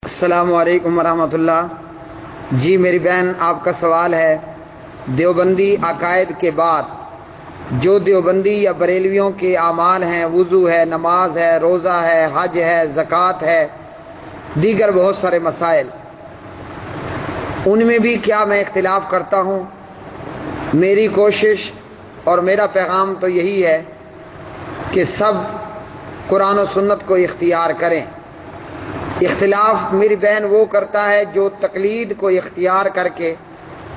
السلام علیکم ورحمۃ اللہ۔ جی میری بہن، آپ کا سوال ہے دیوبندی عقائد کے بعد جو دیوبندی یا بریلویوں کے اعمال ہیں، وضو ہے، نماز ہے، روزہ ہے، حج ہے، زکوٰۃ ہے، دیگر بہت سارے مسائل، ان میں بھی کیا میں اختلاف کرتا ہوں؟ میری کوشش اور میرا پیغام تو یہی ہے کہ سب قرآن و سنت کو اختیار کریں۔ اختلاف میری بہن وہ کرتا ہے جو تقلید کو اختیار کر کے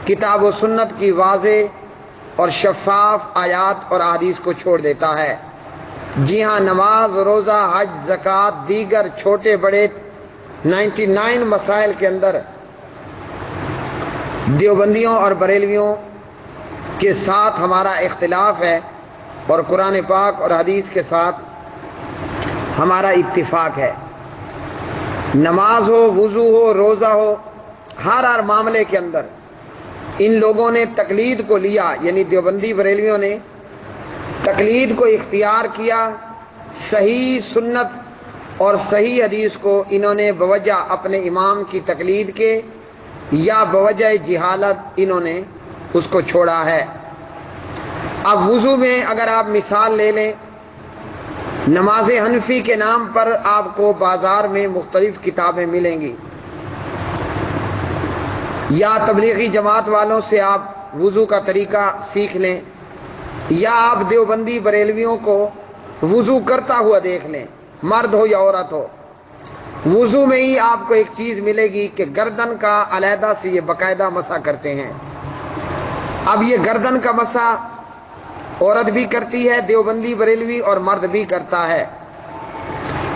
کتاب و سنت کی واضح اور شفاف آیات اور احادیث کو چھوڑ دیتا ہے۔ جی ہاں، نماز، روزہ، حج، زکوٰۃ، دیگر چھوٹے بڑے 99 مسائل کے اندر دیوبندیوں اور بریلویوں کے ساتھ ہمارا اختلاف ہے اور قرآن پاک اور حدیث کے ساتھ ہمارا اتفاق ہے۔ نماز ہو، وضو ہو، روزہ ہو، ہر معاملے کے اندر ان لوگوں نے تقلید کو لیا، یعنی دیوبندی بریلویوں نے تقلید کو اختیار کیا۔ صحیح سنت اور صحیح حدیث کو انہوں نے بوجہ اپنے امام کی تقلید کے یا بوجہ جہالت انہوں نے اس کو چھوڑا ہے۔ اب وضو میں اگر آپ مثال لے لیں، نماز حنفی کے نام پر آپ کو بازار میں مختلف کتابیں ملیں گی، یا تبلیغی جماعت والوں سے آپ وضو کا طریقہ سیکھ لیں، یا آپ دیوبندی بریلویوں کو وضو کرتا ہوا دیکھ لیں، مرد ہو یا عورت ہو۔ وضو میں ہی آپ کو ایک چیز ملے گی کہ گردن کا علیحدہ سے یہ باقاعدہ مسح کرتے ہیں۔ اب یہ گردن کا مسح عورت بھی کرتی ہے دیوبندی بریلوی، اور مرد بھی کرتا ہے،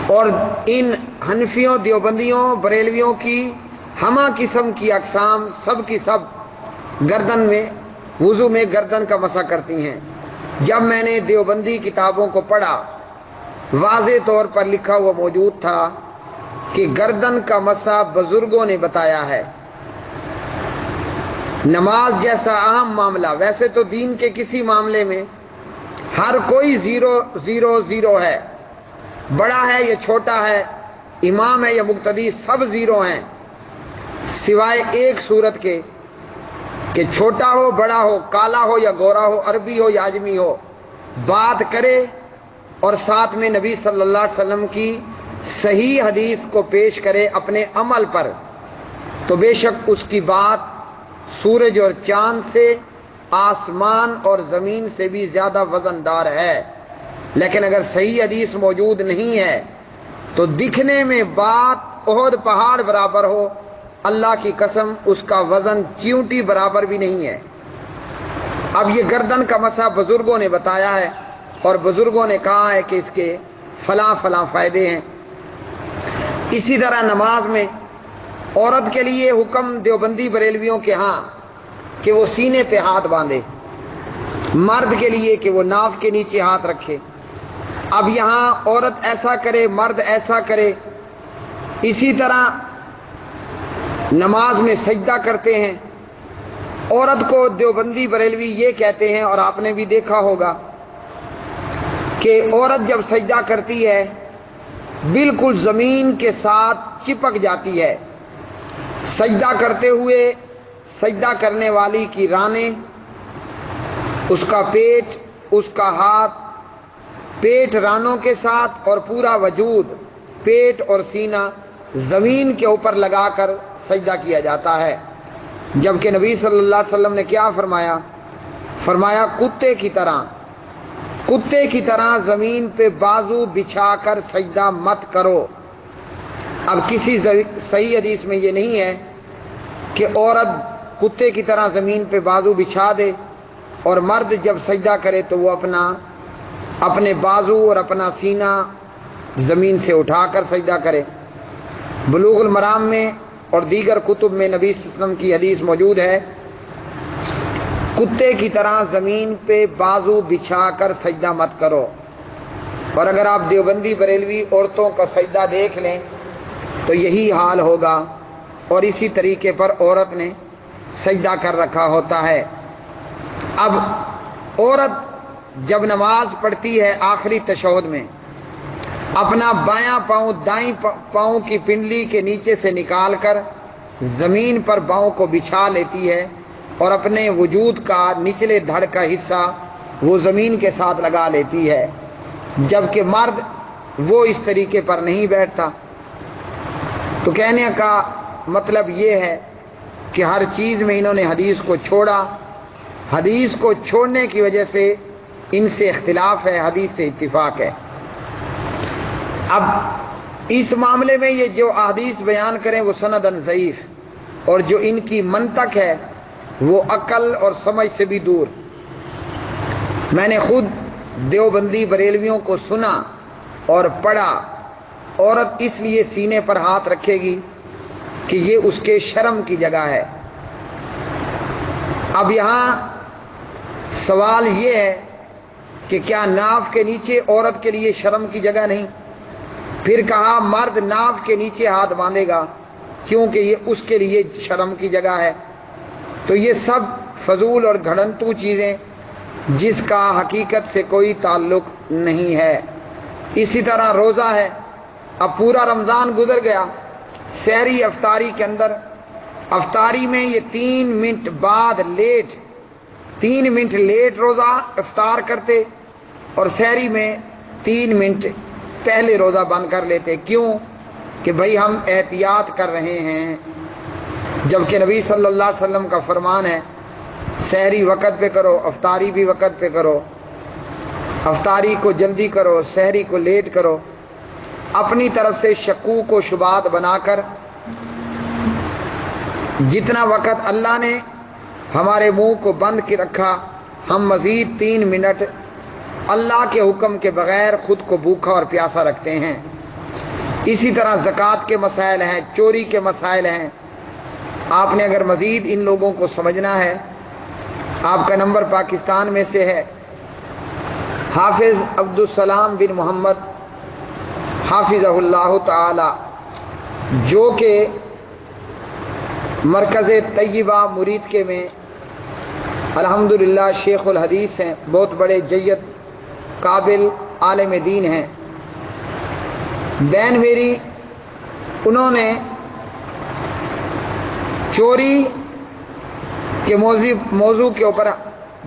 اور ان حنفیوں، دیوبندیوں، بریلویوں کی ہمہ قسم کی اقسام سب کی سب گردن میں، وضو میں گردن کا مسح کرتی ہیں۔ جب میں نے دیوبندی کتابوں کو پڑھا، واضح طور پر لکھا ہوا موجود تھا کہ گردن کا مسح بزرگوں نے بتایا ہے۔ نماز جیسا اہم معاملہ، ویسے تو دین کے کسی معاملے میں ہر کوئی 0 ہے، بڑا ہے یا چھوٹا ہے، امام ہے یا مقتدی، سب 0 ہیں، سوائے ایک صورت کے کہ چھوٹا ہو، بڑا ہو، کالا ہو یا گورا ہو، عربی ہو یا عجمی ہو، بات کرے اور ساتھ میں نبی صلی اللہ علیہ وسلم کی صحیح حدیث کو پیش کرے اپنے عمل پر، تو بے شک اس کی بات سورج اور چاند سے، آسمان اور زمین سے بھی زیادہ وزن دار ہے۔ لیکن اگر صحیح حدیث موجود نہیں ہے تو دکھنے میں بات احد پہاڑ برابر ہو، اللہ کی قسم اس کا وزن چیونٹی برابر بھی نہیں ہے۔ اب یہ گردن کا مسح بزرگوں نے بتایا ہے، اور بزرگوں نے کہا ہے کہ اس کے فلاں فلاں فائدے ہیں۔ اسی طرح نماز میں عورت کے لیے حکم دیوبندی بریلویوں کے ہاں کہ وہ سینے پہ ہاتھ باندھے، مرد کے لیے کہ وہ ناف کے نیچے ہاتھ رکھے۔ اب یہاں عورت ایسا کرے، مرد ایسا کرے۔ اسی طرح نماز میں سجدہ کرتے ہیں، عورت کو دیوبندی بریلوی یہ کہتے ہیں، اور آپ نے بھی دیکھا ہوگا کہ عورت جب سجدہ کرتی ہے بالکل زمین کے ساتھ چپک جاتی ہے۔ سجدہ کرتے ہوئے سجدہ کرنے والی کی رانیں، اس کا پیٹ، اس کا ہاتھ، پیٹ رانوں کے ساتھ اور پورا وجود، پیٹ اور سینہ زمین کے اوپر لگا کر سجدہ کیا جاتا ہے۔ جبکہ نبی صلی اللہ علیہ وسلم نے کیا فرمایا؟ فرمایا کتے کی طرح زمین پہ بازو بچھا کر سجدہ مت کرو۔ اب کسی صحیح حدیث میں یہ نہیں ہے کہ عورت کتے کی طرح زمین پہ بازو بچھا دے اور مرد جب سجدہ کرے تو وہ اپنے بازو اور اپنا سینہ زمین سے اٹھا کر سجدہ کرے۔ بلوغ المرام میں اور دیگر کتب میں نبی صلی اللہ علیہ وسلم کی حدیث موجود ہے، کتے کی طرح زمین پہ بازو بچھا کر سجدہ مت کرو۔ اور اگر آپ دیوبندی بریلوی عورتوں کا سجدہ دیکھ لیں تو یہی حال ہوگا، اور اسی طریقے پر عورت نے سجدہ کر رکھا ہوتا ہے۔ اب عورت جب نماز پڑھتی ہے آخری تشہد میں، اپنا بایاں پاؤں دائیں پاؤں کی پنڈلی کے نیچے سے نکال کر زمین پر پاؤں کو بچھا لیتی ہے اور اپنے وجود کا نچلے دھڑ کا حصہ وہ زمین کے ساتھ لگا لیتی ہے، جبکہ مرد وہ اس طریقے پر نہیں بیٹھتا۔ تو کہنے کا مطلب یہ ہے کہ ہر چیز میں انہوں نے حدیث کو چھوڑا، حدیث کو چھوڑنے کی وجہ سے ان سے اختلاف ہے، حدیث سے اتفاق ہے۔ اب اس معاملے میں یہ جو احادیث بیان کریں وہ سندن ضعیف، اور جو ان کی منطق ہے وہ عقل اور سمجھ سے بھی دور۔ میں نے خود دیوبندی بریلویوں کو سنا اور پڑھا، عورت اس لیے سینے پر ہاتھ رکھے گی کہ یہ اس کے شرم کی جگہ ہے۔ اب یہاں سوال یہ ہے کہ کیا ناف کے نیچے عورت کے لیے شرم کی جگہ نہیں؟ پھر کہا مرد ناف کے نیچے ہاتھ باندھے گا کیونکہ یہ اس کے لیے شرم کی جگہ ہے۔ تو یہ سب فضول اور گھڑنتو چیزیں جس کا حقیقت سے کوئی تعلق نہیں ہے۔ اسی طرح روزہ ہے، اب پورا رمضان گزر گیا، سحری افطاری کے اندر افطاری میں یہ 3 منٹ بعد تین منٹ لیٹ روزہ افطار کرتے اور سحری میں 3 منٹ پہلے روزہ بند کر لیتے۔ کیوں؟ کہ بھئی ہم احتیاط کر رہے ہیں، جبکہ نبی صلی اللہ علیہ وسلم کا فرمان ہے سحری وقت پہ کرو، افطاری بھی وقت پہ کرو، افطاری کو جلدی کرو، سحری کو لیٹ کرو۔ اپنی طرف سے شکوک و شبہات بنا کر جتنا وقت اللہ نے ہمارے منہ کو بند کے رکھا، ہم مزید 3 منٹ اللہ کے حکم کے بغیر خود کو بھوکا اور پیاسا رکھتے ہیں۔ اسی طرح زکوٰۃ کے مسائل ہیں، چوری کے مسائل ہیں۔ آپ نے اگر مزید ان لوگوں کو سمجھنا ہے، آپ کا نمبر پاکستان میں سے ہے، حافظ عبدالسلام بن محمد حافظہ اللہ تعالی، جو کہ مرکز طیبہ مریدکے میں الحمدللہ شیخ الحدیث ہیں، بہت بڑے جید قابل عالم دین ہیں۔ بین میری انہوں نے چوری کے موضوع کے اوپر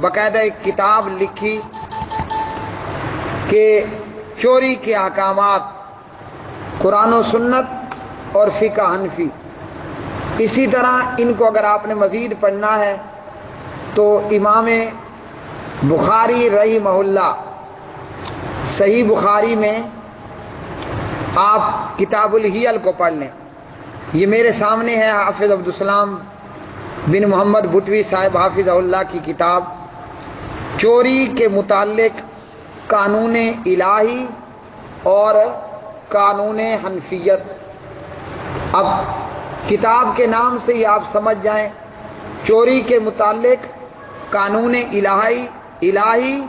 باقاعدہ ایک کتاب لکھی کہ چوری کے احکامات قرآن و سنت اور فقہ حنفی۔ اسی طرح ان کو اگر آپ نے مزید پڑھنا ہے تو امام بخاری رحمہ اللہ صحیح بخاری میں آپ کتاب الحیل کو پڑھ لیں۔ یہ میرے سامنے ہے حافظ عبدالسلام بن محمد بھٹوی صاحب حافظہ اللہ کی کتاب، چوری کے متعلق قانون الہی اور قانون حنفیت۔ اب کتاب کے نام سے ہی آپ سمجھ جائیں، چوری کے متعلق قانون الہی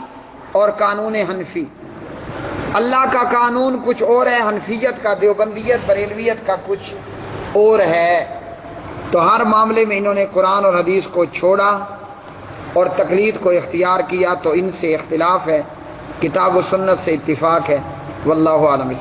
اور قانون حنفی۔ اللہ کا قانون کچھ اور ہے، حنفیت کا، دیوبندیت بریلویت کا کچھ اور ہے۔ تو ہر معاملے میں انہوں نے قرآن اور حدیث کو چھوڑا اور تقلید کو اختیار کیا، تو ان سے اختلاف ہے، کتاب و سنت سے اتفاق ہے۔ واللہ اعلم۔